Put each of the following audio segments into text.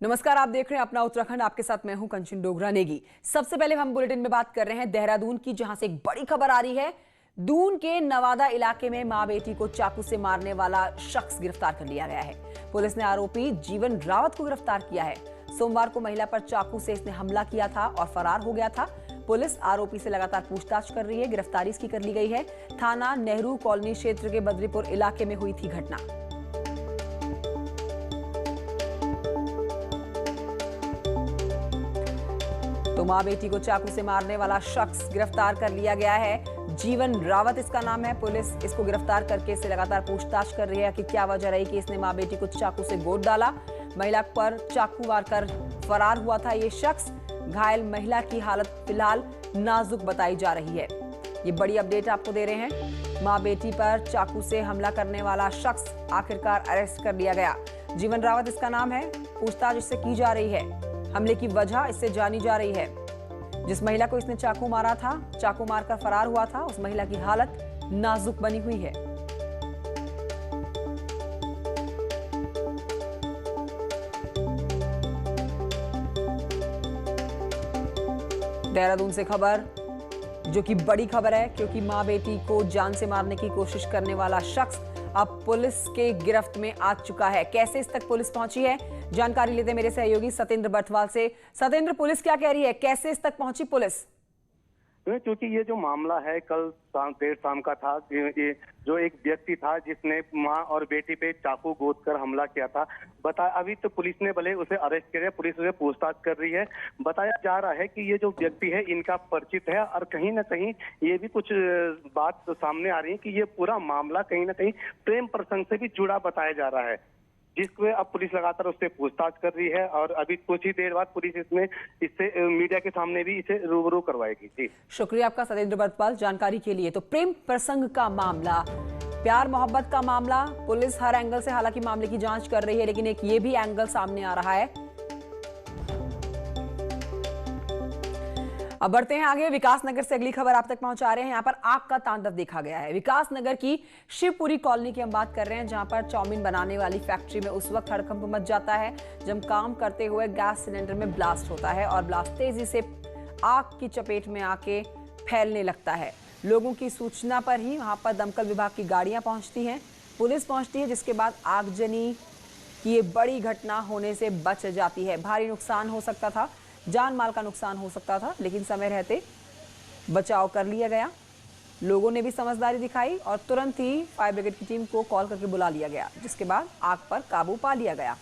नमस्कार, आप देख रहे हैं अपना उत्तराखंड। आपके साथ मैं हूं कंचन डोगरा नेगी। सबसे पहले हम बुलेटिन में बात कर रहे हैं देहरादून की, जहां से एक बड़ी खबर आ रही है। दून के नवादा इलाके में मां बेटी को चाकू से मारने वाला शख्स गिरफ्तार कर लिया गया है। पुलिस ने आरोपी जीवन रावत को गिरफ्तार किया है। सोमवार को महिला पर चाकू से इसने हमला किया था और फरार हो गया था। पुलिस आरोपी से लगातार पूछताछ कर रही है। गिरफ्तारी इसकी कर ली गई है। थाना नेहरू कॉलोनी क्षेत्र के बद्रीपुर इलाके में हुई थी घटना। तो मां बेटी को चाकू से मारने वाला शख्स गिरफ्तार कर लिया गया है। जीवन रावत इसका नाम है। पुलिस इसको गिरफ्तार करके इससे लगातार पूछताछ कर रही है कि क्या वजह रही कि इसने मां बेटी को चाकू से गोद डाला। महिला पर चाकू मारकर फरार हुआ था ये शख्स। घायल महिला की हालत फिलहाल नाजुक बताई जा रही है। ये बड़ी अपडेट आपको दे रहे हैं। मां बेटी पर चाकू से हमला करने वाला शख्स आखिरकार अरेस्ट कर लिया गया। जीवन रावत इसका नाम है। पूछताछ इससे की जा रही है। हमले की वजह इससे जानी जा रही है। जिस महिला को इसने चाकू मारा था, चाकू मारकर फरार हुआ था, उस महिला की हालत नाजुक बनी हुई है। देहरादून से खबर, जो कि बड़ी खबर है, क्योंकि मां बेटी को जान से मारने की कोशिश करने वाला शख्स अब पुलिस के गिरफ्त में आ चुका है। कैसे इस तक पुलिस पहुंची है, जानकारी लेते मेरे सहयोगी सतेंद्र बर्थवाल से। सतेंद्र, पुलिस क्या कह रही है, कैसे इस तक पहुंची पुलिस? क्योंकि ये जो मामला है कल देर शाम का था। ये जो एक व्यक्ति था जिसने मां और बेटी पे चाकू गोद कर हमला किया था, अभी तो पुलिस ने भले उसे अरेस्ट किया, पुलिस उसे पूछताछ कर रही है। बताया जा रहा है कि ये जो व्यक्ति है इनका परिचित है और कहीं ना कहीं ये भी कुछ बात तो सामने आ रही है कि ये पूरा मामला कहीं ना कहीं प्रेम प्रसंग से भी जुड़ा बताया जा रहा है, जिसको अब पुलिस लगातार उससे पूछताछ कर रही है और अभी कुछ ही देर बाद पुलिस इससे मीडिया के सामने भी इसे रूबरू करवाएगी। जी शुक्रिया आपका सतेंद्र बर्थवाल जानकारी के लिए। तो प्रेम प्रसंग का मामला, प्यार मोहब्बत का मामला, पुलिस हर एंगल से हालांकि मामले की जांच कर रही है, लेकिन एक ये भी एंगल सामने आ रहा है। अब बढ़ते हैं आगे। विकास नगर से अगली खबर आप तक पहुंचा रहे हैं। यहां पर आग का तांडव देखा गया है। विकास नगर की शिवपुरी कॉलोनी की हम बात कर रहे हैं, जहां पर चाउमीन बनाने वाली फैक्ट्री में उस वक्त हड़कंप मच जाता है जब काम करते हुए गैस सिलेंडर में ब्लास्ट होता है और ब्लास्ट तेजी से आग की चपेट में आके फैलने लगता है। लोगों की सूचना पर ही वहां पर दमकल विभाग की गाड़ियां पहुंचती हैं, पुलिस पहुंचती है, जिसके बाद आगजनी की ये बड़ी घटना होने से बच जाती है। भारी नुकसान हो सकता था, जान माल का नुकसान हो सकता था, लेकिन समय रहते बचाव कर लिया गया। लोगों ने भी समझदारी दिखाई और तुरंत ही फायर ब्रिगेड की टीम को कॉल करके बुला लिया गया, जिसके बाद आग पर काबू पा लिया गया।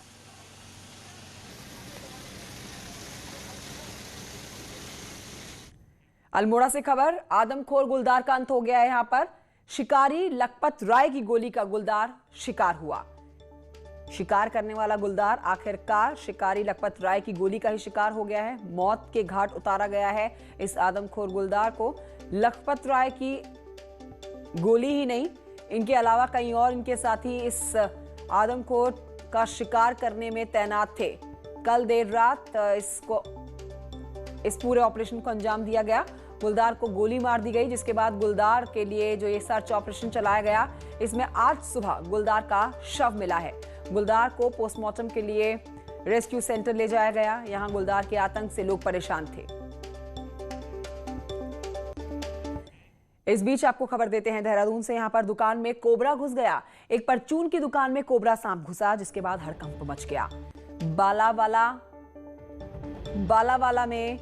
अल्मोड़ा से खबर, आदमखोर गुलदार का अंत हो गया है। यहां पर शिकारी लखपत राय की गोली का गुलदार शिकार हुआ। शिकार करने वाला गुलदार आखिरकार शिकारी लखपत राय की गोली का ही शिकार हो गया है। मौत के घाट उतारा गया है इस आदमखोर गुलदार को। लखपत राय की गोली ही नहीं, इनके अलावा कई और इनके साथी इस आदमखोर का शिकार करने में तैनात थे। कल देर रात इस पूरे ऑपरेशन को अंजाम दिया गया। गुलदार को गोली मार दी गई, जिसके बाद गुलदार के लिए जो ये सर्च ऑपरेशन चलाया गया, इसमें आज सुबह गुलदार का शव मिला है। गुलदार को पोस्टमार्टम के लिए रेस्क्यू सेंटर ले जाया गया। यहां गुलदार के आतंक से लोग परेशान थे। इस बीच आपको खबर देते हैं देहरादून से। यहां पर दुकान में कोबरा घुस गया। एक परचून की दुकान में कोबरा सांप घुसा, जिसके बाद हड़कंप मच गया। बालावाला में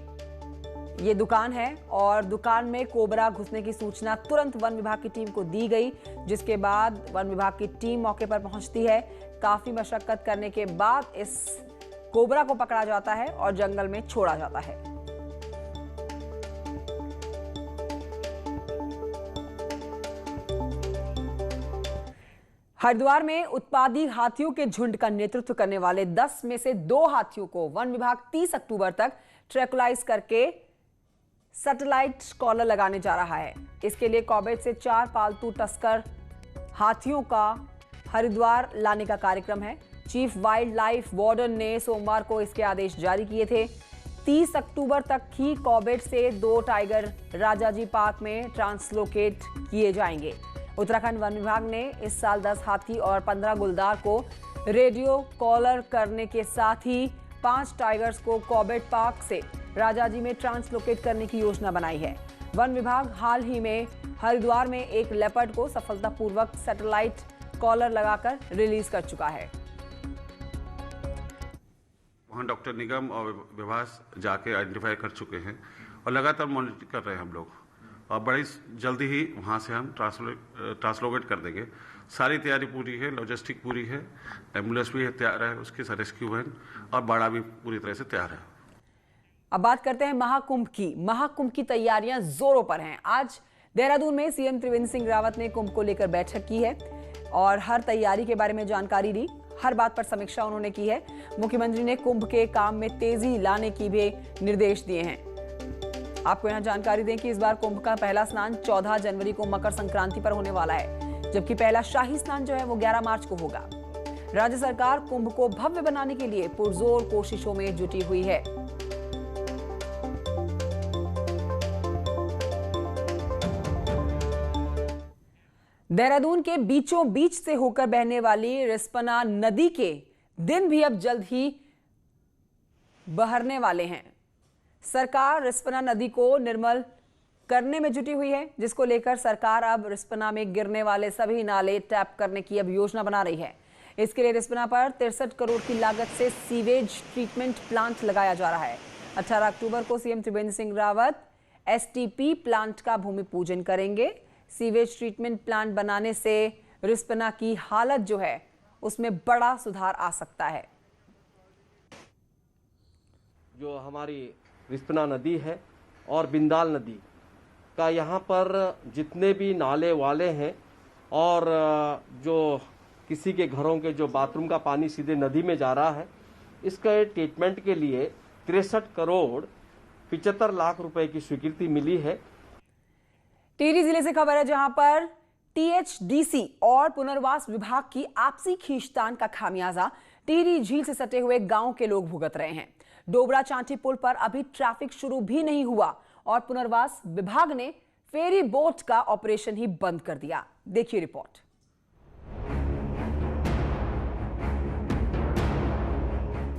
ये दुकान है और दुकान में कोबरा घुसने की सूचना तुरंत वन विभाग की टीम को दी गई, जिसके बाद वन विभाग की टीम मौके पर पहुंचती है। काफी मशक्कत करने के बाद इस कोबरा को पकड़ा जाता है और जंगल में छोड़ा जाता है। हरिद्वार में उत्पादी हाथियों के झुंड का नेतृत्व करने वाले 10 में से 2 हाथियों को वन विभाग 30 अक्टूबर तक ट्रैकुलाइज करके सैटेलाइट कॉलर लगाने जा रहा है। इसके लिए कॉर्बेट से 4 पालतू टस्कर हाथियों का हरिद्वार लाने का कार्यक्रम है। चीफ वाइल्ड लाइफ वार्डन ने सोमवार को इसके आदेश जारी किए थे। 30 अक्टूबर तक ही कॉर्बेट से 2 टाइगर राजाजी पार्क में ट्रांसलोकेट किए जाएंगे। उत्तराखंड वन विभाग ने इस साल 10 हाथी और 15 गुलदार को रेडियो कॉलर करने के साथ ही 5 टाइगर्स को कॉर्बेट पार्क से राजाजी में ट्रांसलोकेट करने की योजना बनाई है। वन विभाग हाल ही में हरिद्वार में एक लेपर्ड को सफलतापूर्वक सैटेलाइट कॉलर लगाकर रिलीज कर चुका है। वहाँ डॉक्टर निगम और विभाग जाके आइडेंटिफाई कर चुके हैं और लगातार मॉनिटर कर रहे हैं हम लोग, और बड़ी जल्दी ही वहाँ से हम ट्रांसलोकेट कर देंगे। सारी तैयारी पूरी है, लॉजिस्टिक पूरी है, एम्बुलेंस भी तैयार है, उसके साथ रेस्क्यू वैन और बाड़ा भी पूरी तरह से तैयार है। अब बात करते हैं महाकुंभ की। महाकुंभ की तैयारियां जोरों पर हैं। आज देहरादून में सीएम त्रिवेंद्र सिंह रावत ने कुंभ को लेकर बैठक की है और हर तैयारी के बारे में जानकारी दी। हर बात पर समीक्षा उन्होंने की है। मुख्यमंत्री ने कुंभ के काम में तेजी लाने की भी निर्देश दिए हैं। आपको यहां जानकारी दें कि इस बार कुंभ का पहला स्नान 14 जनवरी को मकर संक्रांति पर होने वाला है, जबकि पहला शाही स्नान जो है वो 11 मार्च को होगा। राज्य सरकार कुंभ को भव्य बनाने के लिए पुरजोर कोशिशों में जुटी हुई है। देहरादून के बीचों बीच से होकर बहने वाली रिस्पना नदी के दिन भी अब जल्द ही बहरने वाले हैं। सरकार रिस्पना नदी को निर्मल करने में जुटी हुई है, जिसको लेकर सरकार अब रिस्पना में गिरने वाले सभी नाले टैप करने की अब योजना बना रही है। इसके लिए रिस्पना पर 63 करोड़ की लागत से सीवेज ट्रीटमेंट प्लांट लगाया जा रहा है। 18 अक्टूबर को CM Trivendra Singh Rawat STP plant का भूमि पूजन करेंगे। सीवेज ट्रीटमेंट प्लांट बनाने से रिस्पना की हालत जो है उसमें बड़ा सुधार आ सकता है। जो हमारी रिस्पना नदी है और बिंदाल नदी का यहाँ पर जितने भी नाले वाले हैं और जो किसी के घरों के जो बाथरूम का पानी सीधे नदी में जा रहा है, इसके ट्रीटमेंट के लिए 63 करोड़ 75 लाख रुपए की स्वीकृति मिली है। टिहरी जिले से खबर है, जहां पर टीएचडीसी और पुनर्वास विभाग की आपसी खींचतान का खामियाजा टिहरी झील से सटे हुए गांव के लोग भुगत रहे हैं। डोबरा चांठी पुल पर अभी ट्रैफिक शुरू भी नहीं हुआ और पुनर्वास विभाग ने फेरी बोट का ऑपरेशन ही बंद कर दिया। देखिए रिपोर्ट।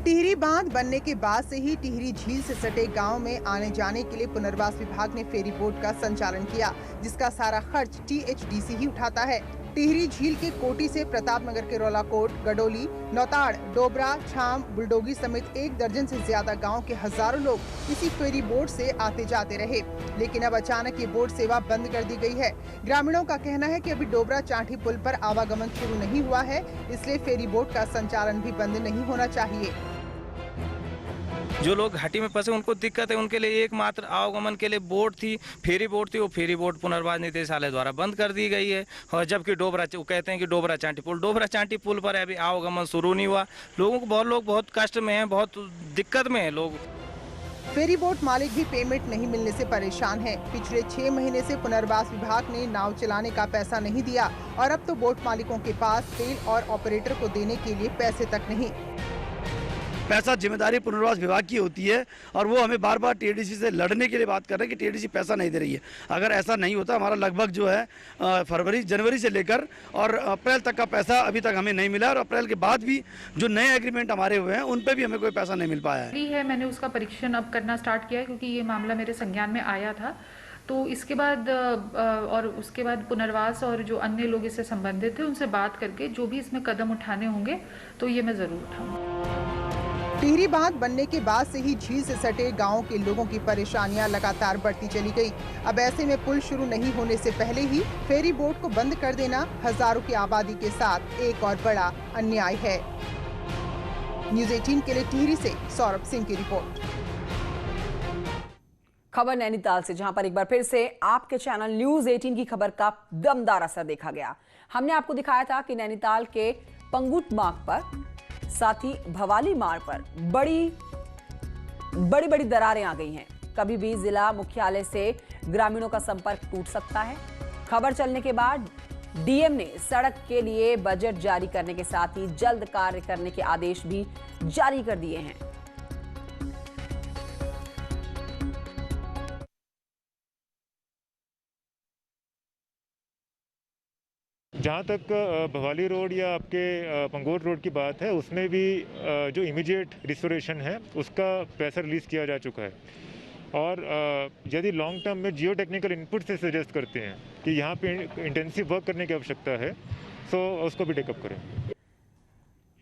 टिहरी बांध बनने के बाद से ही टिहरी झील से सटे गांव में आने जाने के लिए पुनर्वास विभाग ने फेरी बोट का संचालन किया, जिसका सारा खर्च टीएचडीसी ही उठाता है। टिहरी झील के कोटी से प्रतापनगर के रोलाकोट, गडोली, नौताड़, डोबरा, छाम, बुलडोगी समेत 1 दर्जन से ज्यादा गांव के हजारों लोग इसी फेरी बोट से आते जाते रहे, लेकिन अब अचानक ये बोट सेवा बंद कर दी गई है। ग्रामीणों का कहना है कि अभी डोबरा चांठी पुल पर आवागमन शुरू नहीं हुआ है, इसलिए फेरी बोट का संचालन भी बंद नहीं होना चाहिए। जो लोग घाटी में फंसे उनको दिक्कत है, उनके लिए एकमात्र आवागमन के लिए बोट थी, फेरी बोट थी। वो फेरी बोट पुनर्वास निदेशालय द्वारा बंद कर दी गई है। और जबकि वो कहते हैं कि डोबरा चांठी पुल पर अभी आवागमन शुरू नहीं हुआ। लोगों को बहुत लोग कष्ट में हैं, बहुत दिक्कत में हैं लोग। फेरी बोट मालिक भी पेमेंट नहीं मिलने से परेशान है। पिछले 6 महीने से पुनर्वास विभाग ने नाव चलाने का पैसा नहीं दिया और अब तो बोट मालिकों के पास तेल और ऑपरेटर को देने के लिए पैसे तक नहीं। पैसा जिम्मेदारी पुनर्वास विभाग की होती है और वो हमें बार बार टीएडीसी से लड़ने के लिए बात कर रहे हैं कि टीएडीसी पैसा नहीं दे रही है। अगर ऐसा नहीं होता, हमारा लगभग जो है जनवरी से लेकर और अप्रैल तक का पैसा अभी तक हमें नहीं मिला और अप्रैल के बाद भी जो नए एग्रीमेंट हमारे हुए हैं उन पे भी हमें कोई पैसा नहीं मिल पाया है। मैंने उसका परीक्षण अब करना स्टार्ट किया है, क्योंकि ये मामला मेरे संज्ञान में आया था। तो इसके बाद और उसके बाद पुनर्वास और जो अन्य लोग इससे संबंधित थे उनसे बात करके जो भी इसमें कदम उठाने होंगे तो ये मैं जरूर उठाऊंगी। टिहरी बांध बनने के बाद से ही झील से सटे गांवों के लोगों की परेशानियां लगातार बढ़ती चली गई। अब ऐसे में पुल शुरू नहीं होने से पहले ही फेरी बोट को बंद कर देना हजारों की आबादी के साथ एक और बड़ा अन्याय है। न्यूज़ 18 के लिए टिहरी से सौरभ सिंह की रिपोर्ट। खबर नैनीताल से, जहां पर एक बार फिर से आपके चैनल न्यूज़ 18 की खबर का दमदार असर देखा गया। हमने आपको दिखाया था कि नैनीताल के पंगुट मार्ग पर, साथ ही भवाली मार्ग पर बड़ी बड़ी दरारें आ गई हैं। कभी भी जिला मुख्यालय से ग्रामीणों का संपर्क टूट सकता है। खबर चलने के बाद डीएम ने सड़क के लिए बजट जारी करने के साथ ही जल्द कार्य करने के आदेश भी जारी कर दिए हैं। जहाँ तक भवाली रोड या आपके पंगोट रोड की बात है, उसमें भी जो इमीडिएट रिस्टोरेशन है उसका पैसा रिलीज़ किया जा चुका है। और यदि लॉन्ग टर्म में जियो टेक्निकल इनपुट से सजेस्ट करते हैं कि यहाँ पे इंटेंसिव वर्क करने की आवश्यकता है, तो उसको भी टेकअप करें।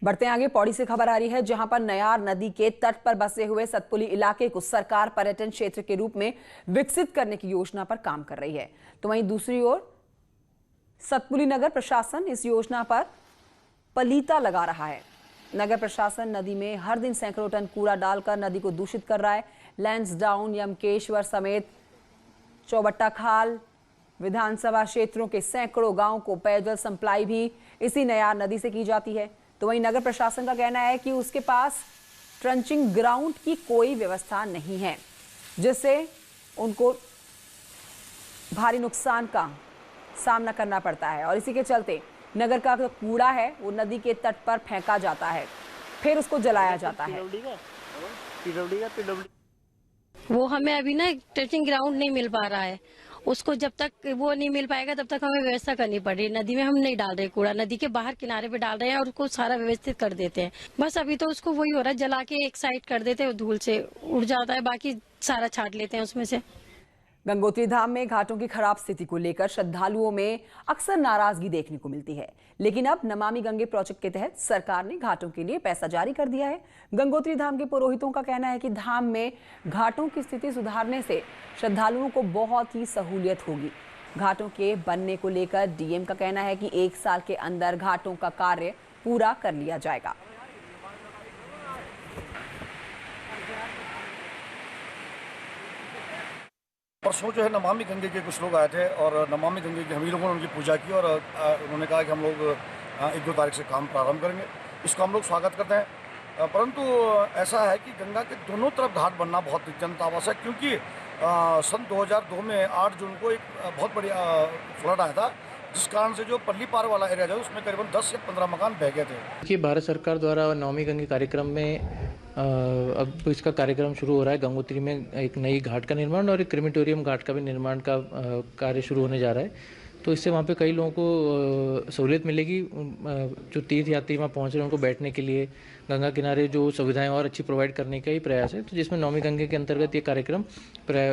बढ़ते आगे, पौड़ी से खबर आ रही है जहां पर नयार नदी के तट पर बसे हुए सतपुली इलाके को सरकार पर्यटन क्षेत्र के रूप में विकसित करने की योजना पर काम कर रही है। तो वहीं दूसरी ओर सतपुली नगर प्रशासन इस योजना पर पलीता लगा रहा है। नगर प्रशासन नदी में हर दिन सैकड़ों टन कूड़ा डालकर नदी को दूषित कर रहा है। लैंसडाउन, यमकेश्वर समेत चौबट्टा खाल विधानसभा क्षेत्रों के सैकड़ों गांवों को पेयजल सप्लाई भी इसी नयार नदी से की जाती है। तो वहीं नगर प्रशासन का कहना है कि उसके पास ट्रंचिंग ग्राउंड की कोई व्यवस्था नहीं है, जिससे उनको भारी नुकसान का सामना करना पड़ता है और इसी के चलते नगर का जो कूड़ा है वो नदी के तट पर फेंका जाता है, फिर उसको जलाया जाता है। वो हमें अभी ना ट्रंचिंग ग्राउंड नहीं मिल पा रहा है, उसको जब तक वो नहीं मिल पाएगा तब तक हमें व्यवस्था करनी पड़ रही है। नदी में हम नहीं डाल रहे कूड़ा, नदी के बाहर किनारे पे डाल रहे हैं और उसको सारा व्यवस्थित कर देते हैं। बस अभी तो उसको वही हो रहा है, जला के एक साइड कर देते हैं, धूल से उड़ जाता है, बाकी सारा छाट लेते हैं उसमें से। गंगोत्री धाम में घाटों की खराब स्थिति को लेकर श्रद्धालुओं में अक्सर नाराजगी देखने को मिलती है, लेकिन अब नमामि गंगे प्रोजेक्ट के तहत सरकार ने घाटों के लिए पैसा जारी कर दिया है। गंगोत्री धाम के पुरोहितों का कहना है कि धाम में घाटों की स्थिति सुधारने से श्रद्धालुओं को बहुत ही सहूलियत होगी। घाटों के बनने को लेकर डीएम का कहना है कि 1 साल के अंदर घाटों का कार्य पूरा कर लिया जाएगा। परसों जो है नमामि गंगे के कुछ लोग आए थे और नमामि गंगे की हम ही लोगों ने उनकी पूजा की और उन्होंने कहा कि हम लोग 1-2 तारीख से काम प्रारंभ करेंगे। इसको हम लोग स्वागत करते हैं, परंतु ऐसा है कि गंगा के दोनों तरफ घाट बनना बहुत नितांत आवश्यक है, क्योंकि सन 2002 में 8 जून को एक बहुत बड़ी फ्लड आया था, जिस कारण से जो पल्ली पार वाला एरिया जो उसमें करीबन 10 या 15 मकान बह गए थे। देखिए, भारत सरकार द्वारा नमामि गंगे कार्यक्रम में अब इसका कार्यक्रम शुरू हो रहा है। गंगोत्री में एक नई घाट का निर्माण और एक क्रेमेटोरियम घाट का भी निर्माण का कार्य शुरू होने जा रहा है। तो इससे वहाँ पे कई लोगों को सहूलियत मिलेगी। जो तीर्थ यात्री वहाँ पहुँच रहे हैं उनको बैठने के लिए गंगा किनारे जो सुविधाएं और अच्छी प्रोवाइड करने का ही प्रयास है। तो जिसमें नमामि गंगे के अंतर्गत ये कार्यक्रम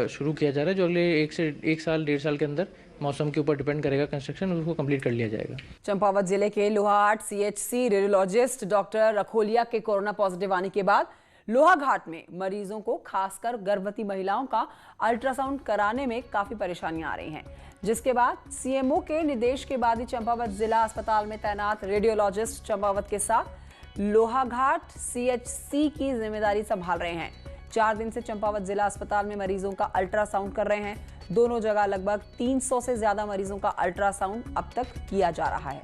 शुरू किया जा रहा है, जो अगले 1 साल 1.5 साल के अंदर मौसम के ऊपर डिपेंड करेगा कंस्ट्रक्शन, उसको कंप्लीट कर लिया जाएगा। चंपावत जिले के लोहाघाट सीएचसी रेडियोलॉजिस्ट डॉक्टर रखोलिया के कोरोना पॉजिटिव आने के बाद लोहाघाट में मरीजों को खासकर गर्भवती महिलाओं का अल्ट्रासाउंड कराने में काफी परेशानियां आ रही हैं, जिसके बाद सीएमओ के निर्देश के बाद ही चंपावत जिला अस्पताल में तैनात रेडियोलॉजिस्ट चंपावत के साथ लोहाघाट सीएचसी की जिम्मेदारी संभाल रहे हैं। 4 दिन से चंपावत जिला अस्पताल में मरीजों का अल्ट्रासाउंड कर रहे हैं। दोनों जगह लगभग 300 से ज्यादा मरीजों का अल्ट्रासाउंड अब तक किया जा रहा है।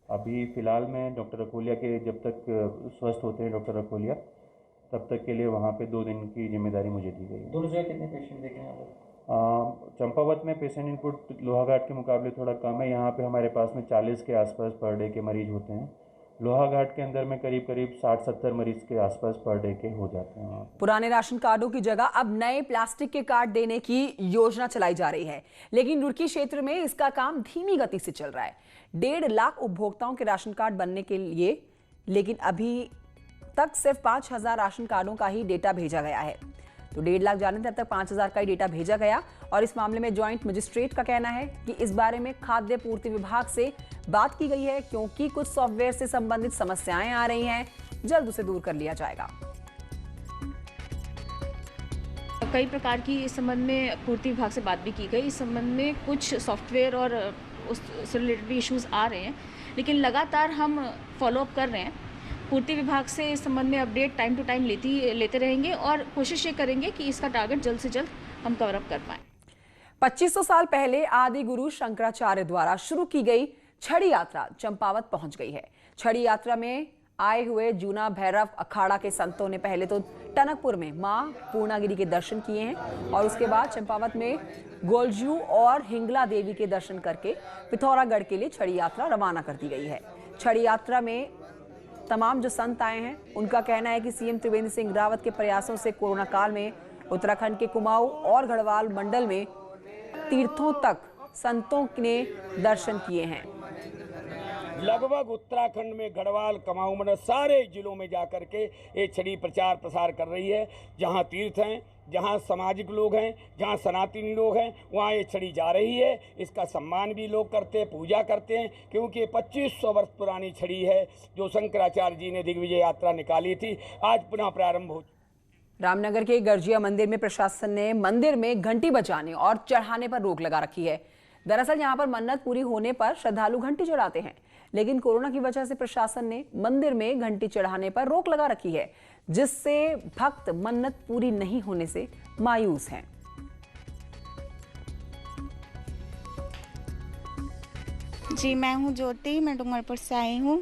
अभी फिलहाल में डॉक्टर रखोलिया के जब तक स्वस्थ होते हैं डॉक्टर रखोलिया, तब तक के लिए वहाँ पे 2 दिन की जिम्मेदारी मुझे दी गई है। दोनों जगह कितने पेशेंट देखे हैं आप? चंपावत में पेशेंट इनपुट लोहाघाट के मुकाबले थोड़ा कम है। यहाँ पे हमारे पास में 40 के आसपास पर डे के मरीज होते हैं। लोहाघाट के अंदर में करीब 60-70 मरीज के आसपास पर डे के हो जाते हैं। पुराने राशन कार्डों की जगह अब नए प्लास्टिक के कार्ड देने की योजना चलाई जा रही है, लेकिन रुड़की क्षेत्र में इसका काम धीमी गति से चल रहा है। 1.5 लाख उपभोक्ताओं के राशन कार्ड बनने के लिए, लेकिन अभी तक सिर्फ 5,000 राशन कार्डों का ही डेटा भेजा गया है। तो 1.5 लाख जाने तक 5,000 का ही डेटा भेजा गया और इस मामले में ज्वाइंट मजिस्ट्रेट का कहना है कि इस बारे में खाद्य पूर्ति विभाग से बात की गई है, क्योंकि कुछ सॉफ्टवेयर से संबंधित समस्याएं आ रही हैं, जल्द उसे दूर कर लिया जाएगा। कई प्रकार की इस संबंध में पूर्ति विभाग से बात भी की गई। इस संबंध में कुछ सॉफ्टवेयर और उससे रिलेटेड भी इश्यूज आ रहे हैं, लेकिन लगातार हम फॉलोअप कर रहे हैं। पूर्ति विभाग से इस संबंध में अपडेट टाइम टू टाइम लेते रहेंगे और कोशिश ये करेंगे कि इसका टारगेट जल्द से जल्द हम कवर अप कर पाएं। 2500 साल पहले आदि गुरु शंकराचार्य द्वारा शुरू की गई छड़ी यात्रा चंपावत पहुंच गई है। छड़ी यात्रा में आए हुए जूना भैरव अखाड़ा के संतों ने पहले तो टनकपुर में मां पूर्णागिरी के दर्शन किए हैं और उसके बाद चंपावत में गोलजू और हिंगला देवी के दर्शन करके पिथौरागढ़ के लिए छड़ी यात्रा रवाना कर दी गई है। छड़ी यात्रा में तमाम जो संत आए हैं उनका कहना है कि सीएम त्रिवेंद्र सिंह रावत के प्रयासों से कोरोना काल में उत्तराखंड के कुमाऊं और गढ़वाल मंडल में तीर्थों तक संतों ने दर्शन किए हैं। लगभग उत्तराखंड में गढ़वाल, कुमाऊं में सारे जिलों में जाकर के ये छड़ी प्रचार प्रसार कर रही है। जहां तीर्थ हैं, जहां सामाजिक लोग हैं, जहां सनातनी लोग हैं, वहां ये छड़ी जा रही है। इसका सम्मान भी लोग करते हैं, पूजा करते हैं, क्योंकि ये 2500 वर्ष पुरानी छड़ी है जो शंकराचार्य जी ने दिग्विजय यात्रा निकाली थी, आज पुनः प्रारंभ हो। रामनगर के गर्जिया मंदिर में प्रशासन ने मंदिर में घंटी बजाने और चढ़ाने पर रोक लगा रखी है। दरअसल यहां पर मन्नत पूरी होने पर श्रद्धालु घंटी चढ़ाते हैं, लेकिन कोरोना की वजह से प्रशासन ने मंदिर में घंटी चढ़ाने पर रोक लगा रखी है, जिससे भक्त मन्नत पूरी नहीं होने से मायूस हैं। जी, मैं हूं ज्योति, मैं डूंगरपुर से आई हूं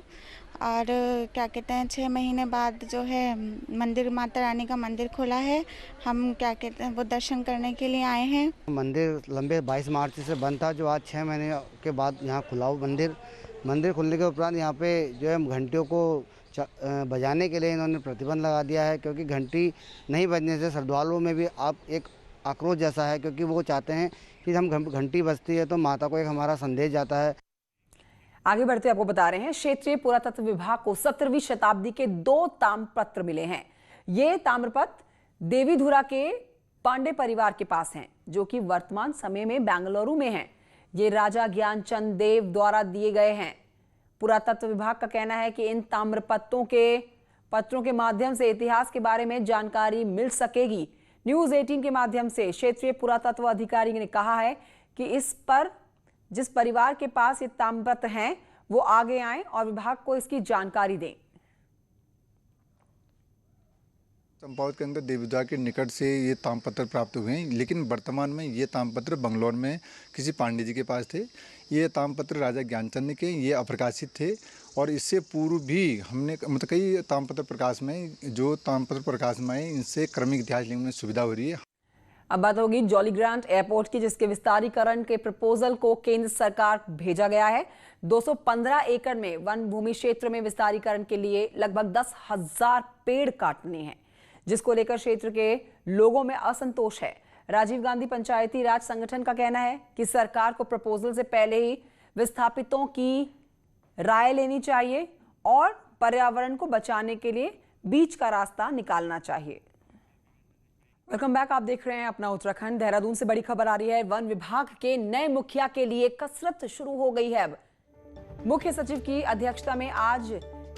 और क्या कहते हैं 6 महीने बाद जो है मंदिर, माता रानी का मंदिर खुला है। हम क्या कहते हैं वो दर्शन करने के लिए आए हैं। मंदिर लंबे 22 मार्च से बंद था, जो आज 6 महीने के बाद यहाँ खुला हुआ मंदिर खुलने के उपरांत यहाँ पे जो है घंटियों को बजाने के लिए इन्होंने प्रतिबंध लगा दिया है, क्योंकि घंटी नहीं बजने से श्रद्धालुओं में भी अब एक आक्रोश जैसा है, क्योंकि वो चाहते हैं कि हम घंटी बजती है तो माता को एक हमारा संदेश जाता है। आगे बढ़ते आपको बता रहे हैं, क्षेत्रीय पुरातत्व विभाग को 17वीं शताब्दी के 2 ताम्रपत्र मिले हैं। ये ताम्रपत्र देवीधुरा के पांडे परिवार के पास हैं, जो कि वर्तमान समय में बेंगलुरु में हैं। ये राजा ज्ञानचंद देव द्वारा दिए गए हैं। पुरातत्व विभाग का कहना है कि इन ताम्रपत्रों के पत्रों के माध्यम से इतिहास के बारे में जानकारी मिल सकेगी। न्यूज 18 के माध्यम से क्षेत्रीय पुरातत्व अधिकारी ने कहा है कि इस पर जिस परिवार के पास ये ताम्रपत्र हैं वो आगे आएं और विभाग को इसकी जानकारी दें। चंपावत के अंदर देवीधुरा के निकट से ये ताम्रपत्र प्राप्त हुए हैं, लेकिन वर्तमान में ये ताम्रपत्र बंगलौर में किसी पांडे जी के पास थे। ये ताम्रपत्र राजा ज्ञानचंद के ये अप्रकाशित थे, और इससे पूर्व भी हमने मतलब कई ताम्रपत्र प्रकाश में जो ताम्रपत्र प्रकाश में इनसे क्रमिक इतिहास लिखने में सुविधा हो रही है। अब बात होगी जॉली ग्रांट एयरपोर्ट की, जिसके विस्तारीकरण के प्रपोजल को केंद्र सरकार भेजा गया है। 215 एकड़ में वन भूमि क्षेत्र में विस्तारीकरण के लिए लगभग 10,000 पेड़ काटने हैं, जिसको लेकर क्षेत्र के लोगों में असंतोष है। राजीव गांधी पंचायती राज संगठन का कहना है कि सरकार को प्रपोजल से पहले ही विस्थापितों की राय लेनी चाहिए और पर्यावरण को बचाने के लिए बीच का रास्ता निकालना चाहिए। वेलकम बैक, आप देख रहे हैं अपना उत्तराखंड। देहरादून से बड़ी खबर आ रही है। वन विभाग के नए मुखिया के लिए कसरत शुरू हो गई है। अब मुख्य सचिव की अध्यक्षता में आज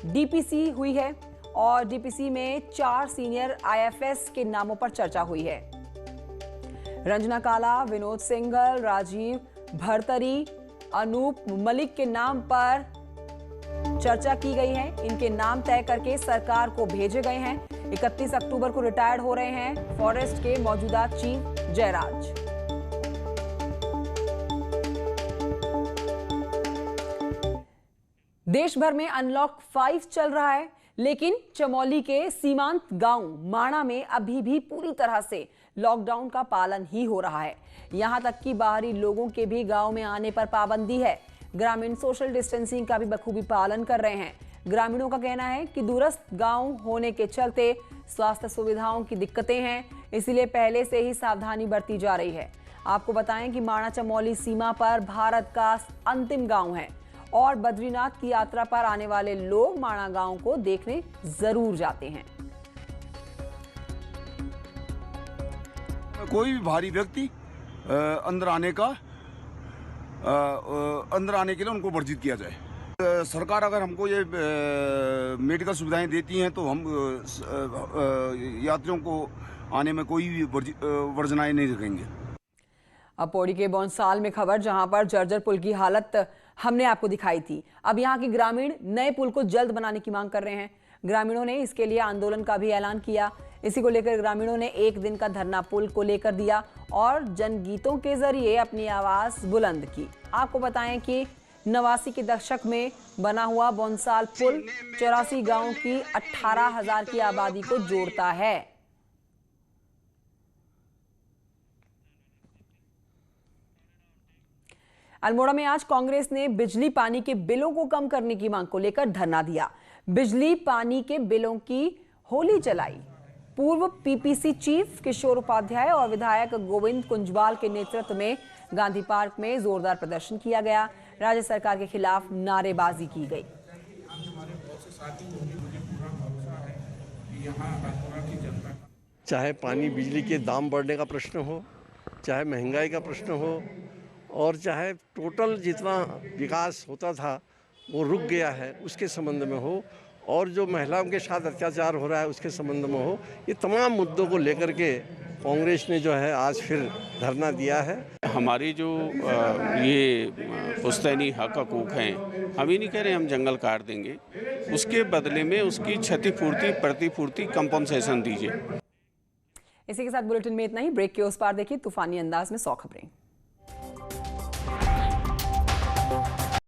डीपीसी हुई है और डीपीसी में 4 सीनियर आईएफएस के नामों पर चर्चा हुई है। रंजना काला, विनोद सिंघल, राजीव भरतरी, अनूप मलिक के नाम पर चर्चा की गई है। इनके नाम तय करके सरकार को भेजे गए हैं। 31 अक्टूबर को रिटायर्ड हो रहे हैं फॉरेस्ट के मौजूदा चीफ जयराज। देश भर में अनलॉक 5 चल रहा है, लेकिन चमोली के सीमांत गांव माणा में अभी भी पूरी तरह से लॉकडाउन का पालन ही हो रहा है। यहां तक कि बाहरी लोगों के भी गांव में आने पर पाबंदी है। ग्रामीण सोशल डिस्टेंसिंग का भी बखूबी पालन कर रहे हैं। ग्रामीणों का कहना है कि दूरस्थ गांव होने के चलते स्वास्थ्य सुविधाओं की दिक्कतें हैं, इसलिए पहले से ही सावधानी बरती जा रही है। आपको बताएं कि माणा चमोली सीमा पर भारत का अंतिम गांव है और बद्रीनाथ की यात्रा पर आने वाले लोग माणा गांव को देखने जरूर जाते हैं। कोई भी भारी व्यक्ति अंदर आने के लिए उनको वर्जित किया जाए। सरकार अगर हमको ये मेडिकल सुविधाएं देती हैं तो हम यात्रियों को आने में कोई भी वर्जनाएं नहीं रखेंगे। अब पौड़ी के बौंसाल में खबर, जहां पर जर्जर पुल की हालत हमने आपको दिखाई थी। अब यहां के ग्रामीण नए पुल को जल्द बनाने की मांग कर रहे हैं। ग्रामीणों ने इसके लिए आंदोलन का भी ऐलान किया। इसी को लेकर ग्रामीणों ने 1 दिन का धरना पुल को लेकर दिया और जनगीतों के जरिए अपनी आवाज बुलंद की। आपको बताएं कि 89 के दशक में बना हुआ बौंसाल पुल 84 गांव की 18,000 की आबादी को जोड़ता है। अल्मोड़ा में आज कांग्रेस ने बिजली पानी के बिलों को कम करने की मांग को लेकर धरना दिया। बिजली पानी के बिलों की होली जलाई। पूर्व पीपीसी चीफ किशोर उपाध्याय और विधायक गोविंद कुंजवाल के नेतृत्व में गांधी पार्क में जोरदार प्रदर्शन किया गया। राज्य सरकार के खिलाफ नारेबाजी की गई। चाहे पानी बिजली के दाम बढ़ने का प्रश्न हो, चाहे महंगाई का प्रश्न हो, और चाहे टोटल जितना विकास होता था वो रुक गया है उसके संबंध में हो, और जो महिलाओं के साथ अत्याचार हो रहा है उसके संबंध में हो, ये तमाम मुद्दों को लेकर के कांग्रेस ने जो है आज फिर धरना दिया है। हमारी जो ये पुश्तैनी हक हकूक़ हैं, हम ही नहीं कह रहे हम जंगल काट देंगे, उसके बदले में उसकी क्षतिपूर्ति प्रतिपूर्ति कंपनसेशन दीजिए। इसी के साथ बुलेटिन में इतना ही। ब्रेक के उस पार देखिए तूफानी अंदाज में 100 खबरें।